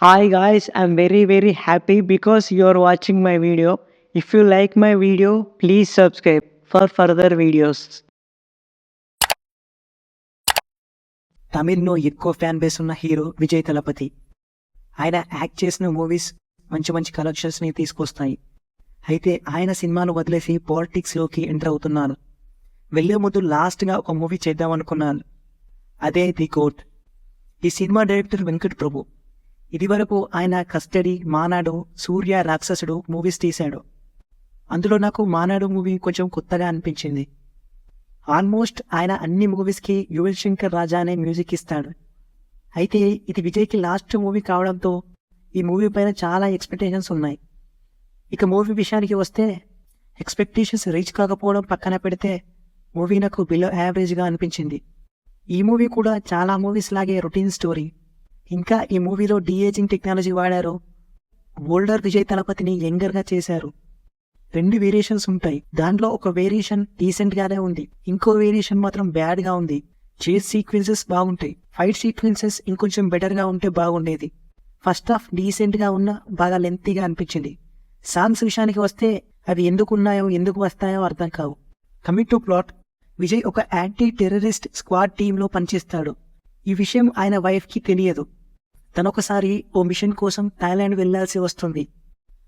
Hi guys, I'm very happy because you're watching my video. If you like my video, please subscribe for further videos. తమిళ్‌లో ఎక్కువ fan base ఉన్న hero Vijay Thalapathy. ఆయన act చేసిన movies మంచి కలెక్షన్స్‌ని తీసుకొస్తాయి. అయితే ఆయన సినిమాను వదిలేసి పాలిటిక్స్‌లోకి ఎంటర్ అవుతున్నారు. వెళ్ళే ముందు లాస్ట్‌గా ఒక మూవీ చేద్దామనుకున్నాను. అదే 'ది కోర్ట్'. ఈ సినిమా డైరెక్టర్ వెంకట్ ప్రభు. ఇదివరకు ఆయన 'కస్టడీ', 'మానాడు', 'సూర్య', 'రాక్షసుడు' మూవీస్ తీశాడు. అందులో నాకు 'మానాడు' మూవీ కొంచెం కొత్తగా అనిపించింది. ఆల్మోస్ట్ ఆయన అన్ని మూవీస్‌కి యువన్ శంకర్ రాజా అనే మ్యూజిక్ ఇస్తాడు. అయితే ఇది విజయ్‌కి లాస్ట్ మూవీ కావడంతో ఈ మూవీ పైన చాలా ఎక్స్‌పెక్టేషన్స్ ఉన్నాయి. ఇక మూవీ విషయానికి వస్తే ఎక్స్‌పెక్టేషన్స్ రీచ్ కాకపోవడం పక్కన పెడితే మూవీ నాకు బిలో యావరేజ్‌గా అనిపించింది. ఈ మూవీ కూడా చాలా మూవీస్ లాగే రొటీన్ స్టోరీ. ఇంకా ఈ మూవీలో డీఏజింగ్ టెక్నాలజీ వాడారు. ఓల్డర్ విజయ్ తలపతిని యంగర్‌గా చేశారు. 2 వేరియేషన్స్ ఉంటాయి. దాంట్లో ఒక వేరియేషన్ డీసెంట్ గానే ఉంది. ఇంకో వేరియేషన్ మాత్రం బ్యాడ్ గా ఉంది. చేస్ సీక్వెన్సెస్ బాగుంటాయి. ఫైట్ సీక్వెన్సెస్ ఇంకొంచెం బెటర్ గా ఉంటే బాగుండేది. ఫస్ట్ హాఫ్ డీసెంట్ గా ఉన్న బాగా లెంతీగా అనిపించింది. సాంగ్స్ విషయానికి వస్తే అవి ఎందుకు ఉన్నాయో ఎందుకు వస్తాయో అర్థం కావు. కమింగ్ టు ప్లాట్, విజయ్ ఒక యాంటీ టెర్రరిస్ట్ స్క్వాడ్ టీంలో పనిచేస్తాడు. ఈ విషయం ఆయన వైఫ్ కి తెలియదు. తనొకసారి ఓ మిషన్ కోసం థాయిలాండ్ వెళ్లాల్సి వస్తుంది.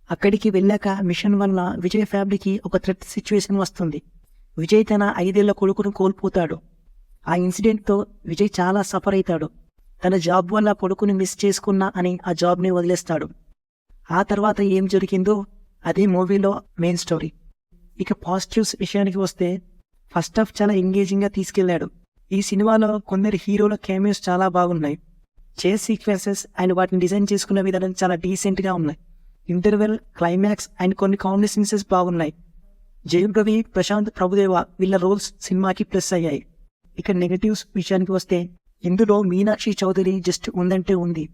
అక్కడికి వెళ్ళాక మిషన్ వల్ల విజయ్ ఫ్యామిలీకి ఒక థ్రెట్ సిచ్యువేషన్ వస్తుంది. విజయ్ తన 5 ఏళ్ల కొడుకును కోల్పోతాడు. ఆ ఇన్సిడెంట్తో విజయ్ చాలా సఫర్ అవుతాడు. తన జాబ్ వల్ల కొడుకుని మిస్ చేసుకున్నా అని ఆ జాబ్ని వదిలేస్తాడు. ఆ తర్వాత ఏం జరిగిందో అదే మూవీలో మెయిన్ స్టోరీ. ఇక పాజిటివ్స్ విషయానికి వస్తే ఫస్ట్ హాఫ్ చాలా ఎంగేజింగ్గా తీసుకెళ్లాడు. ఈ సినిమాలో కొందరు హీరోల కెమియోస్ చాలా బాగున్నాయి. చేస్ సీక్వెన్సెస్ అండ్ వాటిని డిజైన్ చేసుకున్న విధానం చాలా డీసెంట్గా ఉన్నాయి. ఇంటర్వెల్, క్లైమాక్స్ అండ్ కొన్ని కామెడీ సీన్సెస్ బాగున్నాయి. జయం రవి, ప్రశాంత్ ప్రభుదేవ వీళ్ళ రోల్స్ సినిమాకి ప్లస్ అయ్యాయి. ఇక నెగటివ్స్ విషయానికి వస్తే ఇందులో మీనాక్షి చౌదరి జస్ట్ ఉందంటే ఉంది.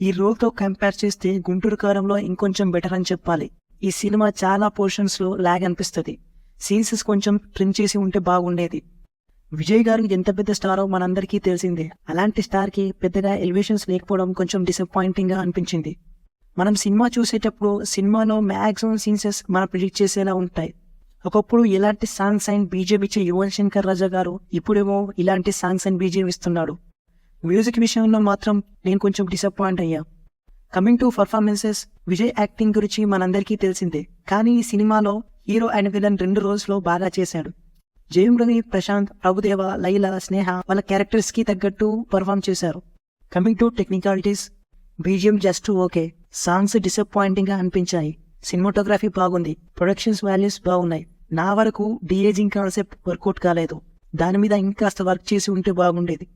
ఈ రోల్తో కంపేర్ చేస్తే గుంటూరు కారంలో ఇంకొంచెం బెటర్ అని చెప్పాలి. ఈ సినిమా చాలా పోర్షన్స్లో లాగ్ అనిపిస్తుంది. సీన్సెస్ కొంచెం ట్రిమ్ చేసి ఉంటే బాగుండేది. విజయ్ గారు ఎంత పెద్ద స్టారో మనందరికీ తెలిసిందే. అలాంటి స్టార్కి పెద్దగా ఎలివేషన్స్ లేకపోవడం కొంచెం డిసప్పాయింటింగ్గా అనిపించింది. మనం సినిమా చూసేటప్పుడు సినిమాలో మ్యాక్సిమం సీన్సెస్ మనం ప్రిడిక్ట్ చేసేలా ఉంటాయి. ఒకప్పుడు ఇలాంటి సాంగ్స్ అండ్ బీజిఎం ఇచ్చే యువన్ శంకర్ రాజా గారు ఇప్పుడేమో ఇలాంటి సాంగ్స్ అండ్ బీజిఎం ఇస్తున్నాడు. మ్యూజిక్ విషయంలో మాత్రం నేను కొంచెం డిసప్పాయింట్ అయ్యా. Coming to performances, Vijay acting గురించి మనందరికీ తెలిసిందే. కానీ ఈ సినిమాలో హీరో అండ్ విలన్ 2 రోల్స్లో బాగా చేశాడు. జయం రవి, ప్రశాంత్, ప్రభుదేవ, లైలా, స్నేహ వాళ్ళ క్యారెక్టర్స్కి తగ్గట్టు పర్ఫామ్ చేశారు. Coming to technicalities, BGM just okay, songs డిసప్పాయింటింగ్గా అనిపించాయి. సినిమాటోగ్రఫీ బాగుంది, ప్రొడక్షన్స్ వాల్యూస్ బాగున్నాయి. నా వరకు డీఏజింగ్ కాన్సెప్ట్ వర్కౌట్ కాలేదు. దాని మీద ఇంకాస్త వర్క్ చేసి ఉంటే బాగుండేది.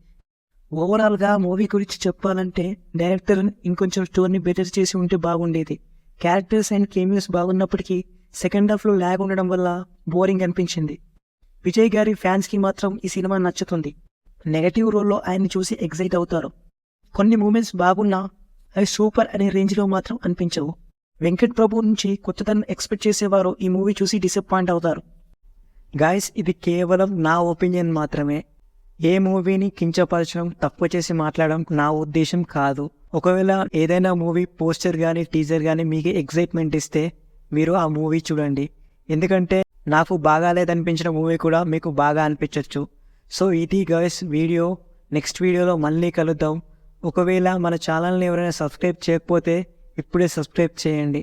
ఓవరాల్గా మూవీ గురించి చెప్పాలంటే డైరెక్టర్ ఇంకొంచెం స్టోరీని బెటర్ చేసి ఉంటే బాగుండేది. క్యారెక్టర్స్ అండ్ కెమియోస్ బాగున్నప్పటికీ సెకండ్ హాఫ్లో ల్యాగ్ ఉండడం వల్ల బోరింగ్ అనిపించింది. విజయ్ గారి ఫ్యాన్స్కి మాత్రం ఈ సినిమా నచ్చుతుంది. నెగటివ్ రోల్లో ఆయన్ని చూసి ఎగ్జైట్ అవుతారు. కొన్ని మూమెంట్స్ బాగున్నా అవి సూపర్ అనే రేంజ్లో మాత్రం అనిపించవు. వెంకట్ ప్రభు నుంచి కొత్తదనం ఎక్స్పెక్ట్ చేసేవారు ఈ మూవీ చూసి డిసప్పాయింట్ అవుతారు. గాయస్, ఇది కేవలం నా ఒపీనియన్ మాత్రమే. ఏ మూవీని కించపరచడం, తక్కువ చేసి మాట్లాడడం నా ఉద్దేశం కాదు. ఒకవేళ ఏదైనా మూవీ పోస్టర్ కానీ టీజర్ కానీ మీకు ఎగ్జైట్మెంట్ ఇస్తే మీరు ఆ మూవీ చూడండి. ఎందుకంటే నాకు బాగాలేదనిపించిన మూవీ కూడా మీకు బాగా అనిపించవచ్చు. సో ఇది గైస్ వీడియో. నెక్స్ట్ వీడియోలో మళ్ళీ కలుద్దాం. ఒకవేళ మన ఛానల్ని ఎవరైనా సబ్స్క్రైబ్ చేయకపోతే ఇప్పుడే సబ్స్క్రైబ్ చేయండి.